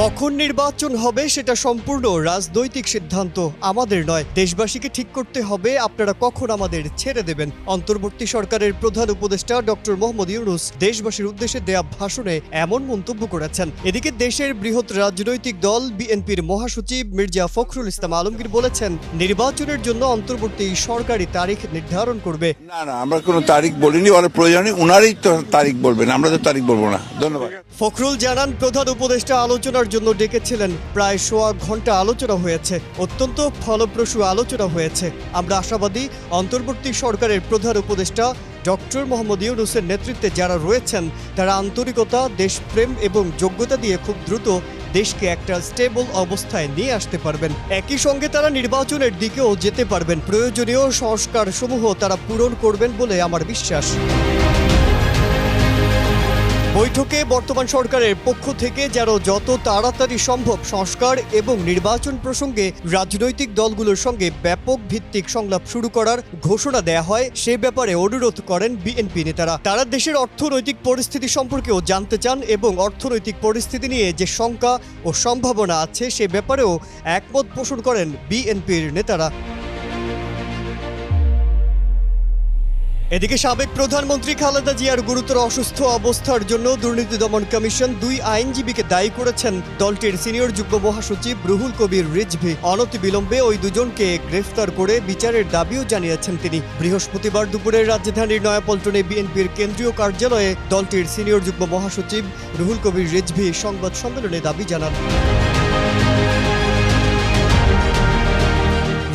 কখন নির্বাচন হবে সেটা সম্পূর্ণ রাজনৈতিক সিদ্ধান্ত, আমাদের নয়। দেশবাসীকে ঠিক করতে হবে আপনারা কখন আমাদের ছেড়ে দেবেন। অন্তর্বর্তী সরকারের প্রধান উপদেষ্টা ডক্টর মোহাম্মদ ইউনূস দেশবাসীর উদ্দেশ্যে দেয়া ভাষণে এমন মন্তব্য করেছেন। এদিকে দেশের বৃহৎ রাজনৈতিক দল বিএনপির মহাসচিব মির্জা ফখরুল ইসলাম আলমগীর বলেছেন, নির্বাচনের জন্য অন্তর্বর্তী সরকারি তারিখ নির্ধারণ করবে। না, আমরা কোনো তারিখ বলিনি, ওরা প্রয়োজনে উনারই তো তারিখ বলবেন, আমরা তো তারিখ বলবো না। ধন্যবাদ। ফখরুল জানান, প্রধান উপদেষ্টা আলোচনার জন্য ডেকেছিলেন। প্রায় সোয়া ঘন্টা আলোচনা হয়েছে, অত্যন্ত ফলপ্রসূ আলোচনা হয়েছে। আমরা আশাবাদী অন্তর্বর্তী সরকারের প্রধান উপদেষ্টা ডক্টর মোহাম্মদ ইউনূসের নেতৃত্বে যারা রয়েছেন তারা আন্তরিকতা, দেশপ্রেম এবং যোগ্যতা দিয়ে খুব দ্রুত দেশকে একটা স্টেবল অবস্থায় নিয়ে আসতে পারবেন। একই সঙ্গে তারা নির্বাচনের দিকেও যেতে পারবেন। প্রয়োজনীয় সংস্কারসমূহ তারা পূরণ করবেন বলে আমার বিশ্বাস। বৈঠকে বর্তমান সরকারের পক্ষ থেকে যেন যত তাড়াতাড়ি সম্ভব সংস্কার এবং নির্বাচন প্রসঙ্গে রাজনৈতিক দলগুলোর সঙ্গে ব্যাপক ভিত্তিক সংলাপ শুরু করার ঘোষণা দেয়া হয় সে ব্যাপারে অনুরোধ করেন বিএনপি নেতারা। তারা দেশের অর্থনৈতিক পরিস্থিতি সম্পর্কেও জানতে চান এবং অর্থনৈতিক পরিস্থিতি নিয়ে যে শঙ্কা ও সম্ভাবনা আছে সে ব্যাপারেও একমত পোষণ করেন বিএনপির নেতারা। এদিকে সাবেক প্রধানমন্ত্রী খালেদা জিয়ার গুরুতর অসুস্থ অবস্থার জন্য দুর্নীতি দমন কমিশন 2 আইনজীবীকে দায়ী করেছেন দলটির সিনিয়র যুগ্ম মহাসচিব রুহুল কবির রিজভী। অনতিবিলম্বে ওই দুজনকে গ্রেফতার করে বিচারের দাবিও জানিয়েছেন তিনি। বৃহস্পতিবার দুপুরে রাজধানীর নয়াপল্টনে বিএনপির কেন্দ্রীয় কার্যালয়ে দলটির সিনিয়র যুগ্ম মহাসচিব রুহুল কবির রিজভী সংবাদ সম্মেলনে দাবি জানান।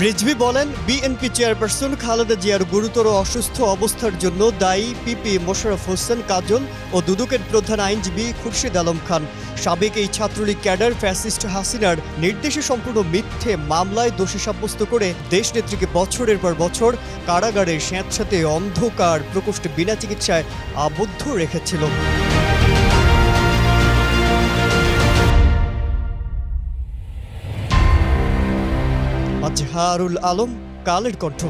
রিজভী বলেন, বিএনপি চেয়ারপারসন খালেদা জিয়ার গুরুতর অসুস্থ অবস্থার জন্য দায়ী পিপি মোশাররফ হোসেন কাজল ও দুদকের প্রধান আইনজীবী খুরশিদ আলম খান। সাবেক এই ছাত্রলীগ ক্যাডার ফ্যাসিস্ট হাসিনার নির্দেশে সম্পূর্ণ মিথ্যে মামলায় দোষী সাব্যস্ত করে দেশনেত্রীকে বছরের পর বছর কারাগারে স্যাঁতস্যাঁতে অন্ধকার প্রকোষ্ঠে বিনা চিকিৎসায় আবদ্ধ রেখেছিল। আজহারুল আলম, কালের কণ্ঠ।